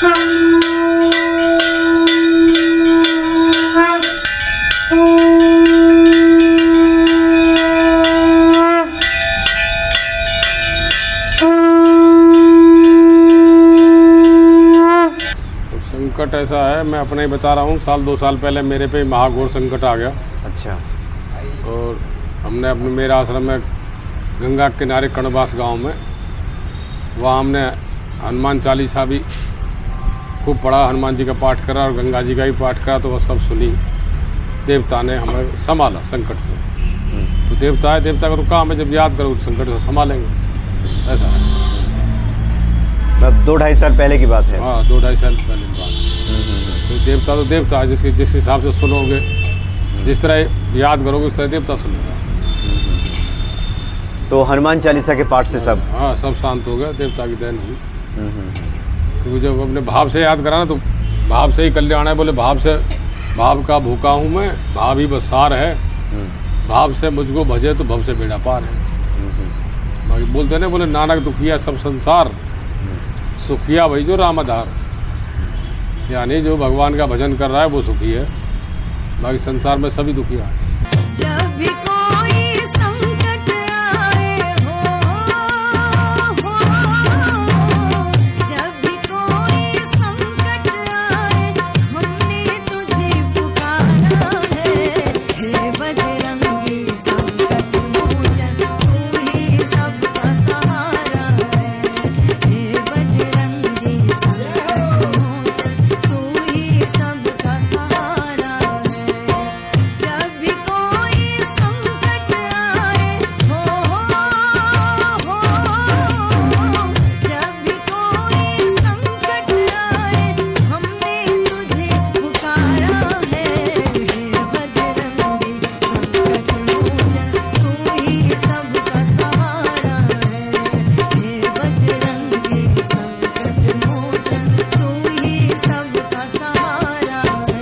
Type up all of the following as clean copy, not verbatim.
संकट ऐसा है, मैं अपना ही बता रहा हूँ। 2 साल पहले मेरे पे महाघोर संकट आ गया। अच्छा। और हमने अपने मेरा आश्रम में गंगा के किनारे कणवास गांव में, वहाँ हमने हनुमान चालीसा भी खूब पढ़ा, हनुमान जी का पाठ करा और गंगा जी का भी पाठ करा। तो वह सब सुनी, देवता ने हमें संभाला संकट से। तो देवता है, देवता का तो काम है, जब याद करो संकट से संभालेंगे। ऐसा है। अब 2-2.5 साल पहले की बात है। हाँ, 2-2.5 साल पहले की बात है। तो देवता है, जिस हिसाब से सुनोगे, जिस तरह याद करोगे उस तरह देवता सुनेगा। तो हनुमान चालीसा के पाठ से सब? हाँ, सब शांत हो गया, देवता की देन हुई। क्योंकि जब अपने भाव से याद करा ना, तो भाव से ही कल्याण है। बोले भाव का भूखा हूँ मैं, भाव ही बस सार है। भाव से मुझको भजे तो भव से बेड़ा पार है। बाकी बोलते ना, बोले नानक दुखिया सब संसार, सुखिया वही जो राम आधार। यानी जो भगवान का भजन कर रहा है वो सुखी है, बाकी संसार में सभी दुखिया है। जब भी कोई संकट आए हो, जब भी कोई संकट आए, हमने तुझे पुकारा है। हे बजरंगी संकट मोचन, तू ही सबका सहारा है। हे बजरंगी संकट मोचन, तू ही सबका सहारा है। जब भी कोई संकट आए हो, जब भी कोई संकट आए, हमने तुझे पुकारा है। हे बजरंगी संकट मोचन, तू ही सबका सहारा है। हे बजरंगी संकट मोचन, तू ही सबका सहारा है।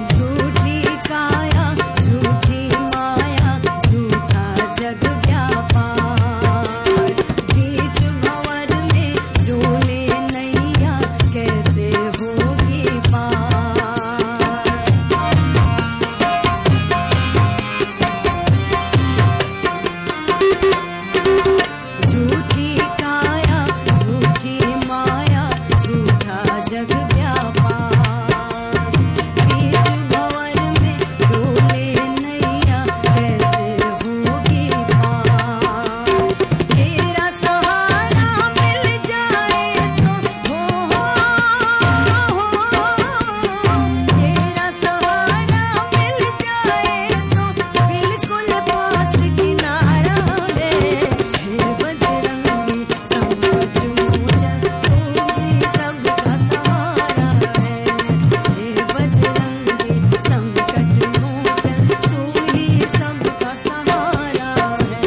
झूठी काया, झूठी माया, झूठा जग व्यापार। बीच भंवर में डोले नैया, कैसे होगी पार। झूठी काया, झूठी माया, झूठा जग व्यापार। बीच भंवर में डोले नैया, कैसे होगी पार। तेरा सहारा मिल जाए तो तेरा सहारा मिल जाए तो बिल्कुल पास किनारा है। हे बजरंगी संकट मोचन, तू ही सबका सहारा है। हे बजरंगी संकट मोचन, तू ही सबका सहारा है।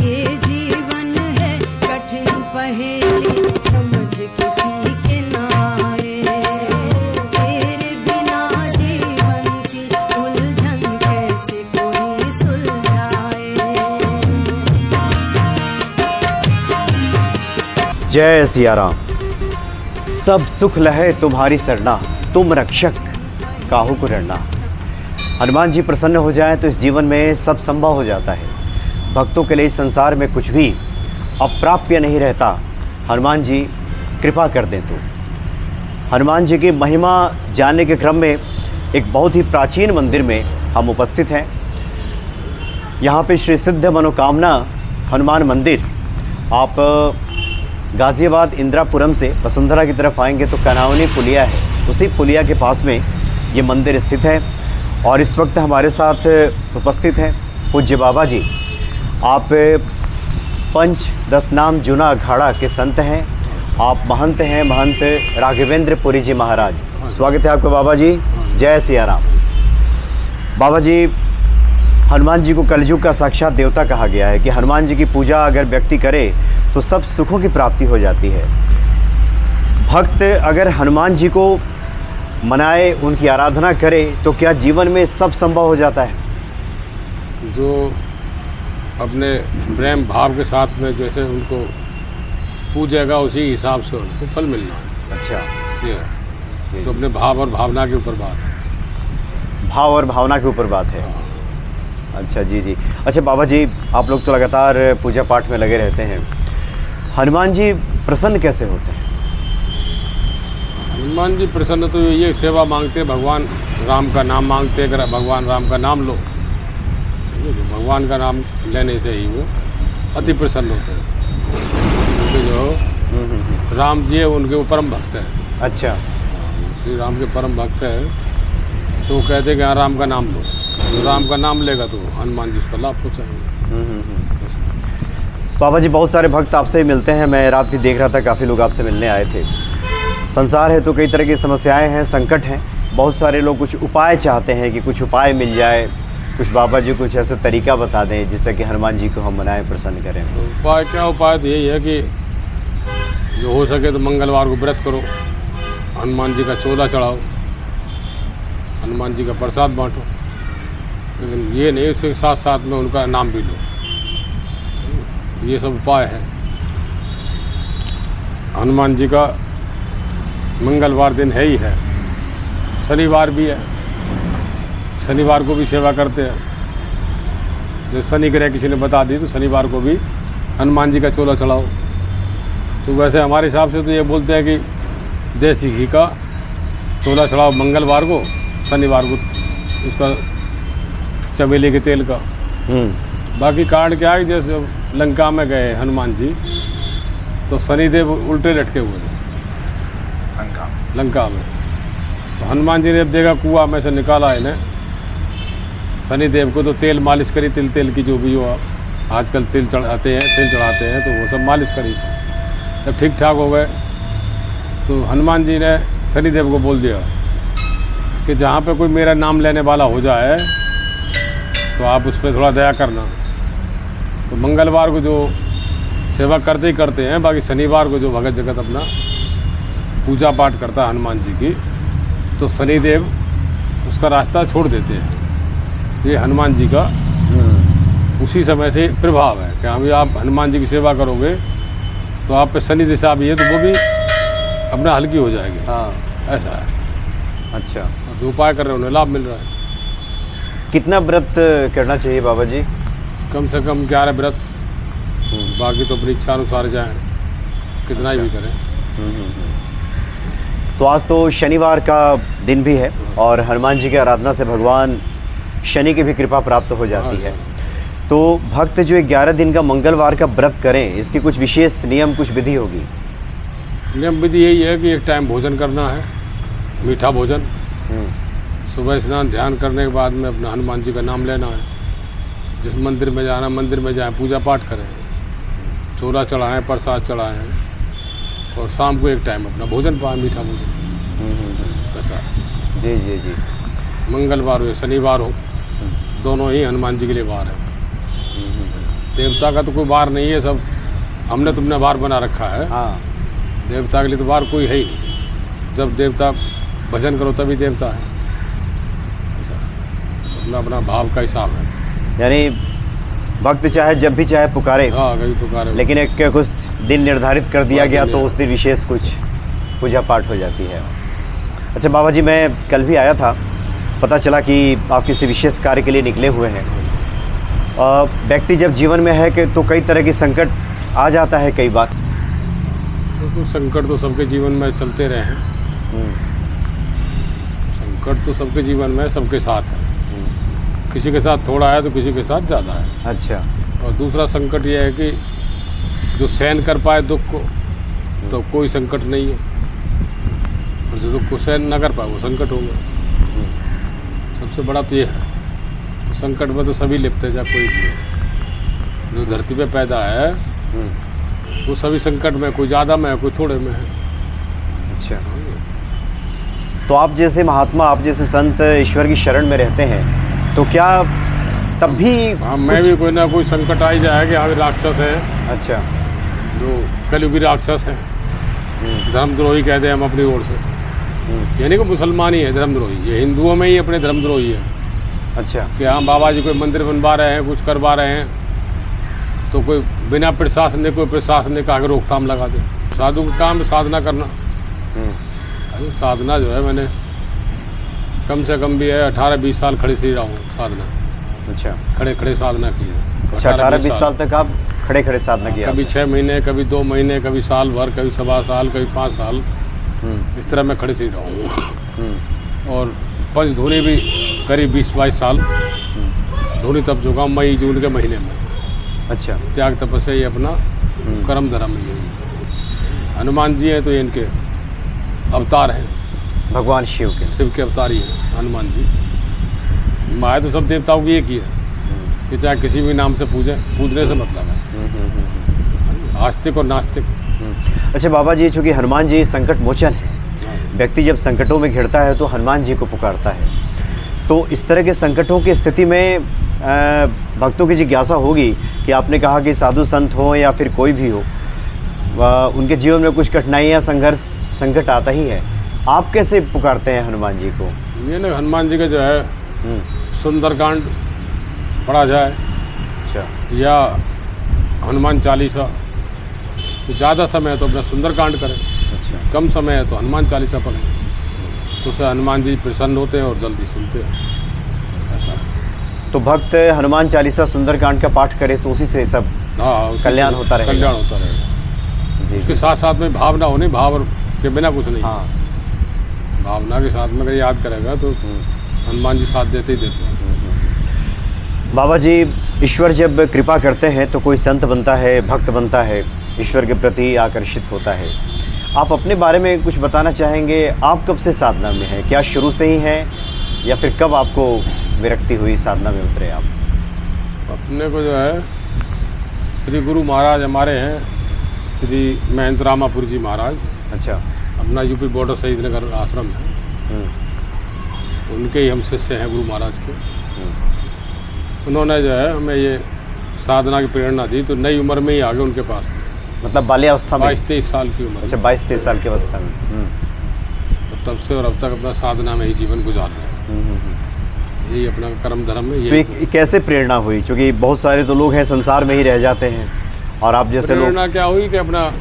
ये जीवन है कठिन पहेली, समझ किसी के ना आए। तेरे बिना जीवन की उलझन कैसे कोई सुलझाए। जय सिया राम। सब सुख लहे तुम्हारी सरना, तुम रक्षक काहू को डरना। हनुमान जी प्रसन्न हो जाएं तो इस जीवन में सब संभव हो जाता है। भक्तों के लिए इस संसार में कुछ भी अप्राप्य नहीं रहता। हनुमान जी कृपा कर दें तो हनुमान जी की महिमा जानने के क्रम में एक बहुत ही प्राचीन मंदिर में हम उपस्थित हैं। यहाँ पे श्री सिद्ध मनोकामना हनुमान मंदिर, आप गाज़ियाबाद इंदिरापुरम से वसुंधरा की तरफ आएंगे तो कनावनी पुलिया है, उसी पुलिया के पास में ये मंदिर स्थित है। और इस वक्त हमारे साथ उपस्थित हैं पूज्य बाबा जी। आप पंच दस नाम जूना अखाड़ा के संत हैं, आप महंत हैं, महंत राघवेंद्र पुरी जी महाराज। स्वागत है आपका बाबा जी। जय सिया राम। बाबा जी, हनुमान जी को कलयुग का साक्षात देवता कहा गया है कि हनुमान जी की पूजा अगर व्यक्ति करे तो सब सुखों की प्राप्ति हो जाती है। भक्त अगर हनुमान जी को मनाए, उनकी आराधना करे तो क्या जीवन में सब संभव हो जाता है? जो अपने प्रेम भाव के साथ में जैसे उनको पूजेगा उसी हिसाब से उनको फल मिलना है। अच्छा, ये है। तो अपने भाव और भावना के ऊपर बात है। भाव और भावना के ऊपर बात है। अच्छा जी जी। अच्छा बाबा जी, आप लोग तो लगातार पूजा पाठ में लगे रहते हैं, हनुमान जी प्रसन्न कैसे होते हैं? हनुमान जी प्रसन्न तो ये सेवा मांगते हैं, भगवान राम का नाम मांगते हैं। अगर भगवान राम का नाम लो, भगवान का नाम लेने से ही वो अति प्रसन्न होते हैं। क्योंकि जो राम जी है उनके वो परम भक्त हैं। अच्छा, श्री राम के परम भक्त हैं, तो वो कहते हैं कि हाँ राम का नाम लो। जो राम का नाम लेगा तो हनुमान जी उसका लाभ पहुँचाएंगे। बाबा जी, बहुत सारे भक्त आपसे ही मिलते हैं। मैं रात भी देख रहा था, काफ़ी लोग आपसे मिलने आए थे। संसार है तो कई तरह की समस्याएं हैं, संकट हैं। बहुत सारे लोग कुछ उपाय चाहते हैं कि कुछ उपाय मिल जाए, कुछ बाबा जी कुछ ऐसा तरीका बता दें जिससे कि हनुमान जी को हम मनाएं, प्रसन्न करें। तो उपाय क्या? उपाय तो यही है कि जो हो सके तो मंगलवार को व्रत करो, हनुमान जी का चोला चढ़ाओ, हनुमान जी का प्रसाद बांटो। लेकिन ये नहीं इसके साथ साथ में उनका नाम भी लो। ये सब उपाय है। हनुमान जी का मंगलवार दिन है ही है, शनिवार भी है, शनिवार को भी सेवा करते हैं। जो शनि ग्रह किसी ने बता दी तो शनिवार को भी हनुमान जी का चोला चढ़ाओ। तो वैसे हमारे हिसाब से तो ये बोलते हैं कि देसी घी का चोला चढ़ाओ मंगलवार को, शनिवार को उसका चमेली के तेल का। बाकी कारण क्या है, जैसे लंका में गए हनुमान जी तो शनिदेव उल्टे लटके हुए थे लंका में। तो हनुमान जी ने जब देखा कुआं में से निकाला इन्हें, शनिदेव को तो तेल मालिश करी, तिल की जो भी हो आजकल तिल चढ़ाते हैं, तेल चढ़ाते हैं, तो वो सब मालिश करी। जब ठीक ठाक हो गए तो हनुमान जी ने शनिदेव को बोल दिया कि जहाँ पे कोई मेरा नाम लेने वाला हो जाए तो आप उस पर थोड़ा दया करना। तो मंगलवार को जो सेवा करते ही करते हैं, बाकी शनिवार को जो भगत जगत अपना पूजा पाठ करता है हनुमान जी की, तो शनिदेव उसका रास्ता छोड़ देते हैं। ये हनुमान जी का उसी समय से प्रभाव है कि हम आप हनुमान जी की सेवा करोगे तो आप पे शनि दिशा भी है तो वो भी अपना हल्की हो जाएगी। हाँ, ऐसा है। अच्छा। और जो उपाय कर रहे हैं उन्हें लाभ मिल रहा है। कितना व्रत करना चाहिए बाबा जी? कम से कम 11 व्रत, बाकी तो अपनी इच्छा अनुसार जाएँ, कितना ही भी करें। तो आज तो शनिवार का दिन भी है और हनुमान जी की आराधना से भगवान शनि की भी कृपा प्राप्त हो जाती है। तो भक्त जो 11 दिन का मंगलवार का व्रत करें, इसकी कुछ विशेष नियम, कुछ विधि होगी? नियम विधि यही है कि एक टाइम भोजन करना है, मीठा भोजन। सुबह स्नान ध्यान करने के बाद में अपना हनुमान जी का नाम लेना है। जिस मंदिर में जाना मंदिर में जाएं, पूजा पाठ करें, चोला चढ़ाएं, प्रसाद चढ़ाएं, और शाम को एक टाइम अपना भोजन पाएं, मीठा भोजन। ऐसा जी जी जी। मंगलवार हो या शनिवार हो, दोनों ही हनुमान जी के लिए वार है। देवता का तो कोई वार नहीं है, सब हमने तुमने वार बना रखा है। हाँ, देवता के लिए तो वार कोई है ही नहीं। जब देवता भजन करो तभी देवता है। ऐसा अपना अपना भाव का हिसाब है। यानी भक्त चाहे जब भी चाहे पुकारे, हाँ कभी पुकारे, लेकिन एक कुछ दिन निर्धारित कर दिया गया तो उस दिन विशेष कुछ पूजा पाठ हो जाती है। अच्छा बाबा जी, मैं कल भी आया था, पता चला कि आप किसी विशेष कार्य के लिए निकले हुए हैं। व्यक्ति जब जीवन में है कि तो कई तरह की संकट आ जाता है कई बार। तो संकट तो सबके जीवन में चलते रहे हैं। संकट तो सबके जीवन में सबके साथ है, किसी के साथ थोड़ा है तो किसी के साथ ज़्यादा है। अच्छा। और दूसरा संकट ये है कि जो सहन कर पाए दुख को तो कोई संकट नहीं है, और जो दुख को सहन न कर पाए वो संकट होगा। सबसे बड़ा तो ये है। तो संकट में तो सभी लिप्त है, चाहे कोई भी हो। जो धरती पे पैदा है वो सभी संकट में, कोई ज़्यादा में है कोई थोड़े में है। अच्छा, तो आप जैसे महात्मा, आप जैसे संत ईश्वर की शरण में रहते हैं, तो क्या तब भी हाँ, मैं भी कोई ना कोई संकट आ ही जाए कि आगे राक्षस है, अच्छा, जो कलयुगी राक्षस है, धर्मद्रोही कहते हैं हम अपनी ओर से। यानी कि मुसलमान ही है धर्मद्रोही, ये हिंदुओं में ही अपने धर्मद्रोही है। अच्छा, कि हाँ बाबा जी कोई मंदिर बनवा रहे हैं, कुछ करवा रहे हैं, तो कोई बिना प्रशासनिक कोई प्रशासनिक आगे रोकथाम लगा दे। साधु का काम साधना करना। अरे साधना जो है, मैंने कम से कम भी है 18-20 साल खड़े से ही रहा हूँ साधना। अच्छा, खड़े खड़े साधना की है। अच्छा, 18-20 साल तक आप खड़े खड़े साधना किया? कभी 6 महीने, कभी 2 महीने, कभी साल भर, कभी 1.25 साल, कभी 5 साल, इस तरह मैं खड़े से ही रहा हूँ। और पंचधूनी भी करीब 20-22 साल धूनी तप चुका हूँ, मई जून के महीने में। अच्छा, त्याग तपस्या ये अपना कर्म धर्म ही है। हनुमान जी हैं तो ये इनके अवतार हैं, भगवान शिव के, शिव के अवतार ही हैं हनुमान जी। माया तो सब देवताओं की एक ही है कि चाहे किसी भी नाम से पूजने से मतलब है, आस्तिक और नास्तिक। अच्छा बाबा जी, चूँकि हनुमान जी संकट मोचन है, व्यक्ति जब संकटों में घिरता है तो हनुमान जी को पुकारता है, तो इस तरह के संकटों की स्थिति में भक्तों की जिज्ञासा होगी कि आपने कहा कि साधु संत हो या फिर कोई भी हो, उनके जीवन में कुछ कठिनाइयाँ, संघर्ष, संकट आता ही है। आप कैसे पुकारते हैं हनुमान जी को? ये ना हनुमान जी का जो है सुंदरकांड पढ़ा जाए, अच्छा, या हनुमान चालीसा। तो ज़्यादा समय है तो अपना सुंदरकांड करें, अच्छा, कम समय है तो हनुमान चालीसा पढ़ें, तो उससे हनुमान जी प्रसन्न होते हैं और जल्दी सुनते हैं। ऐसा है। तो भक्त हनुमान चालीसा, सुंदरकांड का पाठ करे तो उसी से सब हाँ, उसी कल्याण से होता रहेगा। कल्याण होता रहेगा। जी, उसके साथ साथ में भावना होनी, भाव के बिना कुछ नहीं। हाँ, भावना के साथ में अगर याद करेगा तो हनुमान जी साथ देते ही देते हैं। बाबा जी, ईश्वर जब कृपा करते हैं तो कोई संत बनता है, भक्त बनता है, ईश्वर के प्रति आकर्षित होता है। आप अपने बारे में कुछ बताना चाहेंगे? आप कब से साधना में हैं? क्या शुरू से ही हैं या फिर कब आपको विरक्ति हुई, साधना में उतरे आप? अपने को जो है श्री गुरु महाराज हमारे हैं, श्री महेंद्र रामापुर जी महाराज। अच्छा, अपना यूपी बॉर्डर शहीद नगर आश्रम है, उनके ही हम शिष्य हैं गुरु महाराज के। उन्होंने जो है हमें ये साधना की प्रेरणा दी, तो नई उम्र में ही आ गए उनके पास। मतलब बाल्यावस्था में? 22-23 साल की उम्र। अच्छा, 22-23 साल की अवस्था में। तो तब से और अब तक अपना साधना में ही जीवन गुजार रहे हैं। यही अपना कर्म धर्म में तो ये एक कैसे प्रेरणा हुई? क्योंकि बहुत सारे तो लोग हैं संसार में ही रह जाते हैं, और आप जैसे लोग। प्रेरणा क्या हुई कि अपना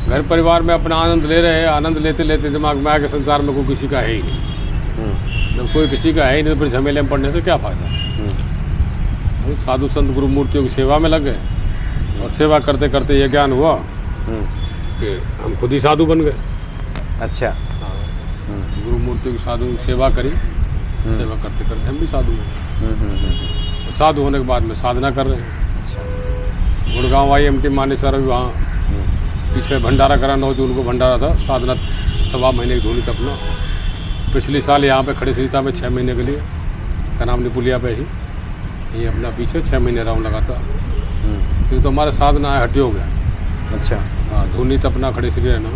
घर परिवार में अपना आनंद ले रहे हैं, आनंद लेते लेते दिमाग में आया कि संसार में कोई किसी का है ही नहीं। जब कोई किसी का है ही नहीं तो फिर झमेले में पड़ने से क्या फ़ायदा। साधु संत गुरु मूर्तियों की सेवा में लग गए, और सेवा करते करते ये ज्ञान हुआ कि हम खुद ही साधु बन गए। अच्छा, गुरु मूर्तियों की साधु सेवा करी, सेवा करते करते हम भी साधु हुए। साधु होने के बाद में साधना कर रहे हैं। गुड़गांव IMT मानेसर वहाँ पीछे भंडारा कराना हो, जो उनको भंडारा था, साधना 1.25 महीने की धूनी तपना। पिछले साल यहाँ पे खड़े सीता में 6 महीने के लिए कनामनी पुलिया पे ही ये अपना पीछे 6 महीने राउंड लगाता। तो ये तो हमारा साधना है, हटी हो गया। अच्छा, हाँ, धूनी तपना, खड़े श्री रहना।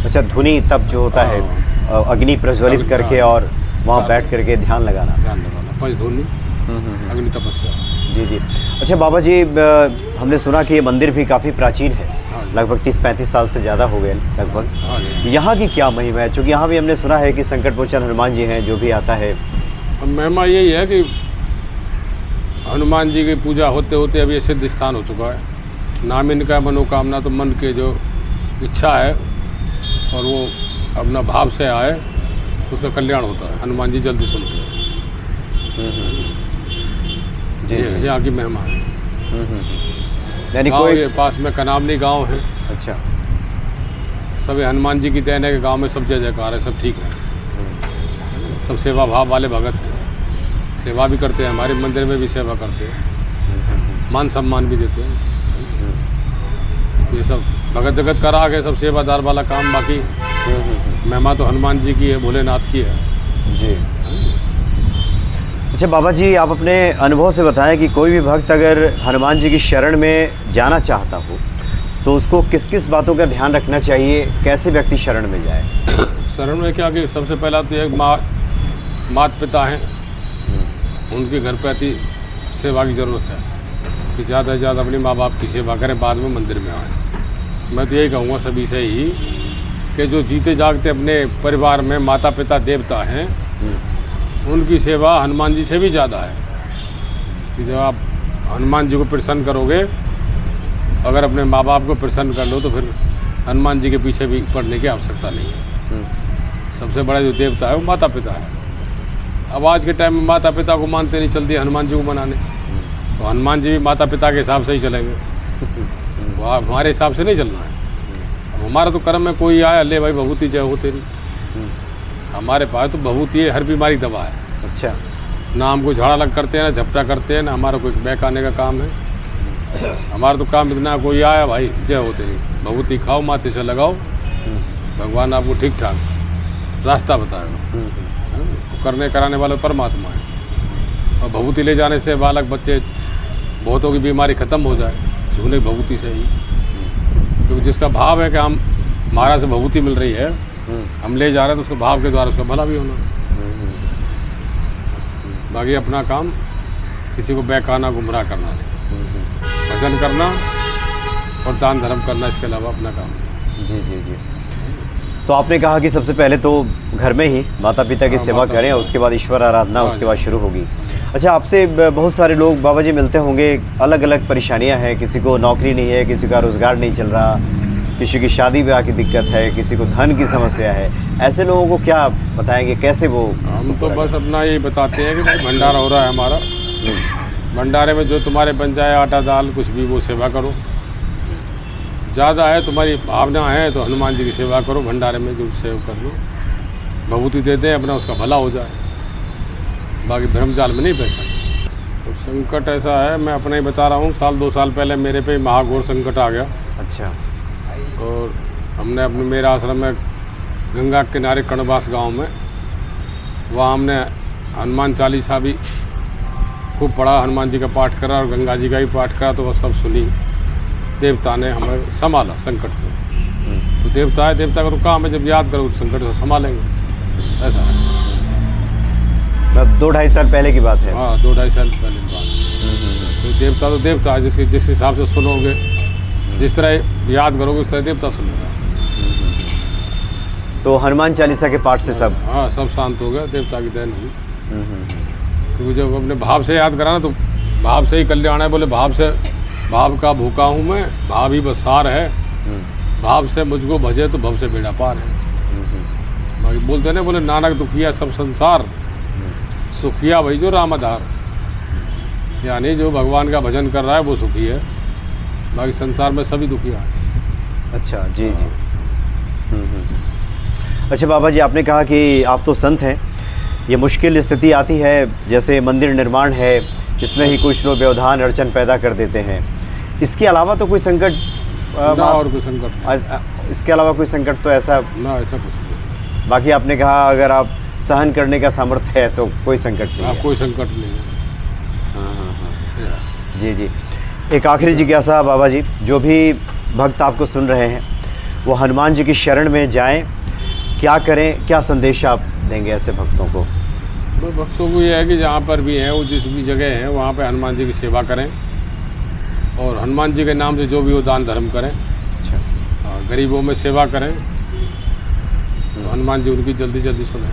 अच्छा, धुनी तप जो होता है, अग्नि प्रज्वलित करके और वहाँ बैठ करके ध्यान लगाना, ध्यान लगाना, पंचधूनी, अग्नि तपस्या। जी जी। अच्छा बाबा जी, हमने सुना कि ये मंदिर भी काफ़ी प्राचीन है, लगभग 30-35 साल से ज़्यादा हो गए लगभग। यहाँ की क्या महिमा है? चूँकि यहाँ भी हमने सुना है कि संकट मोचन हनुमान जी हैं, जो भी आता है। अब महिमा यही है कि हनुमान जी की पूजा होते होते अभी ये सिद्ध स्थान हो चुका है। नाम इनका मनोकामना, तो मन के जो इच्छा है और वो अपना भाव से आए, उसका कल्याण होता है। हनुमान जी जल्दी सुनते हैं। जी, ये यहाँ की महिमा है। यानी गाँव कोई ये पास में कनामनी गांव है। अच्छा, सब हनुमान जी की देन है कि गाँव में सब जय जयकार है, सब ठीक है, सब सेवा भाव वाले भगत हैं, सेवा भी करते हैं, हमारे मंदिर में भी सेवा करते हैं, मान सम्मान भी देते हैं। तो ये सब भगत जगत का राग है, सब सेवादार वाला काम। बाकी महिमा तो हनुमान जी की है, भोलेनाथ की है जी। अच्छा बाबा जी, आप अपने अनुभव से बताएं कि कोई भी भक्त अगर हनुमान जी की शरण में जाना चाहता हो तो उसको किस किस बातों का ध्यान रखना चाहिए, कैसे व्यक्ति शरण में जाए? शरण में क्या कि सबसे पहला तो एक माता पिता हैं, उनके घर पे अति सेवा की ज़रूरत है कि ज़्यादा से ज़्यादा अपने माँ बाप की सेवा करें, बाद में मंदिर में आएँ। मैं तो यही कहूँगा सभी से ही कि जो जीते जागते अपने परिवार में माता पिता देवता हैं, उनकी सेवा हनुमान जी से भी ज़्यादा है कि जब आप हनुमान जी को प्रसन्न करोगे, अगर अपने माँ बाप को प्रसन्न कर लो तो फिर हनुमान जी के पीछे भी पड़ने की आवश्यकता नहीं है। सबसे बड़ा जो देवता है वो माता पिता है। अब आज के टाइम में माता पिता को मानते नहीं, चलती हनुमान जी को मनाने, तो हनुमान जी भी माता पिता के हिसाब से ही चलेंगे, वो हमारे हिसाब से नहीं चलना है। अब हमारा तो कर्म में कोई आया, ले भाई भभूति जय हो तेरी, हमारे पास तो भभूति है, हर बीमारी दवा है। अच्छा, ना हमको झाड़ा लग करते हैं, ना झपटा करते हैं, ना हमारा कोई बहकाने का काम है। हमारा तो काम इतना, कोई आया भाई जय हो तेरी, भभूति खाओ, माथे से लगाओ, भगवान आपको ठीक ठाक रास्ता बताएगा। तो करने कराने वाले परमात्मा है। और भभूति ले जाने से बालक बच्चे बहुतों की बीमारी ख़त्म हो जाए, झूले भभूति से ही। क्योंकि जिसका भाव है कि हम महाराज से भभूति मिल रही है, हम ले जा रहे हैं, तो उसके भाव के द्वारा उसका भला भी होना। बाकी अपना काम किसी को बहकाना, गुमराह करना नहीं, भजन करना और दान धर्म करना, इसके अलावा अपना काम नहीं। जी जी जी। तो आपने कहा कि सबसे पहले तो घर में ही माता पिता की सेवा करें, उसके बाद ईश्वर आराधना उसके बाद शुरू होगी। अच्छा, आपसे बहुत सारे लोग बाबा जी मिलते होंगे, अलग अलग परेशानियां हैं, किसी को नौकरी नहीं है, किसी का रोज़गार नहीं चल रहा, किसी की शादी ब्याह की दिक्कत है, किसी को धन की समस्या है। ऐसे लोगों को क्या बताएंगे, कैसे वो? हम तो बस अपना यही बताते हैं कि भाई भंडारा हो रहा है हमारा, भंडारे में जो तुम्हारे बन जाए आटा दाल कुछ भी, वो सेवा करो। ज़्यादा है तुम्हारी भावना है तो हनुमान जी की सेवा करो, भंडारे में जो सेव कर लो, भभूति दे दें, अपना उसका भला हो जाए। बाकी भ्रमजाल में नहीं बैठा। तो संकट ऐसा है, मैं अपना ही बता रहा हूँ, 2 साल पहले मेरे पे महाघोर संकट आ गया। अच्छा। और हमने अपने मेरा आश्रम में गंगा के किनारे कणवास गांव में, वहाँ हमने हनुमान चालीसा भी खूब पढ़ा, हनुमान जी का पाठ करा और गंगा जी का भी पाठ करा, तो वह सब सुनी। देवता ने हमें संभाला संकट से। तो देवता है, देवता का तो काम है, जब याद करो तो संकट से संभालेंगे, ऐसा है। अब 2-2.5 साल पहले की बात है। हाँ, 2-2.5 साल पहले की बात। तो देवता है, जिस हिसाब से सुनोगे, जिस तरह याद करोगे उस तरह देवता सुनेगा। तो हनुमान चालीसा के पाठ से सब? हाँ, सब शांत हो गया, देवता की देन हुई। क्योंकि जब अपने भाव से याद करा ना, तो भाव से ही कल्याण है। बोले भाव से, भाव का भूखा हूँ मैं, भाव ही बस सार है, भाव से मुझको भजे तो भव से बेड़ा पार है। बाकी बोलते ना, बोले नानक दुखिया सब संसार, सुखिया वही जो राम आधार। यानी जो भगवान का भजन कर रहा है वो सुखी है, बाकी संसार में सभी दुखिया है। अच्छा, जी जी। अच्छा बाबा जी, आपने कहा कि आप तो संत हैं, ये मुश्किल स्थिति आती है, जैसे मंदिर निर्माण है, इसमें ही कुछ लोग व्यवधान अड़चन पैदा कर देते हैं, इसके अलावा तो कोई संकट ना और कोई संकट नहीं। इसके अलावा कोई संकट तो ऐसा ना, ऐसा कुछ नहीं। बाकी आपने कहा अगर आप सहन करने का सामर्थ्य है तो कोई संकट नहीं है। कोई संकट नहीं है। जी जी। एक आखिरी जिज्ञासा बाबा जी, जो भी भक्त आपको सुन रहे हैं वो हनुमान जी की शरण में जाएं, क्या करें, क्या संदेश आप देंगे ऐसे भक्तों को? तो भक्तों को ये है कि जहाँ पर भी हैं, वो जिस भी जगह हैं, वहाँ पे हनुमान जी की सेवा करें और हनुमान जी के नाम से जो भी वो दान धर्म करें। अच्छा। गरीबों में सेवा करें तो हनुमान जी उनकी जल्दी जल्दी सुने,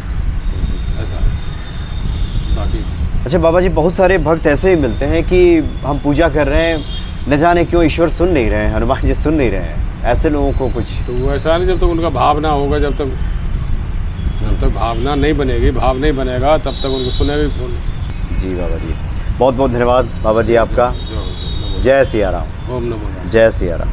ऐसा है। बाकी अच्छा बाबा जी, बहुत सारे भक्त ऐसे ही मिलते हैं कि हम पूजा कर रहे हैं, न जाने क्यों ईश्वर सुन नहीं रहे हैं, हनुमान जी सुन नहीं रहे हैं, ऐसे लोगों को कुछ? तो वो ऐसा नहीं, जब तक उनका भावना होगा, जब तक भावना नहीं बनेगी, भाव नहीं बनेगा, तब तक उनको सुनेगा कौन? जी बाबा जी, बहुत बहुत धन्यवाद बाबा जी आपका। जय सिया राम। ओम नमो नारायण। जय सिया राम।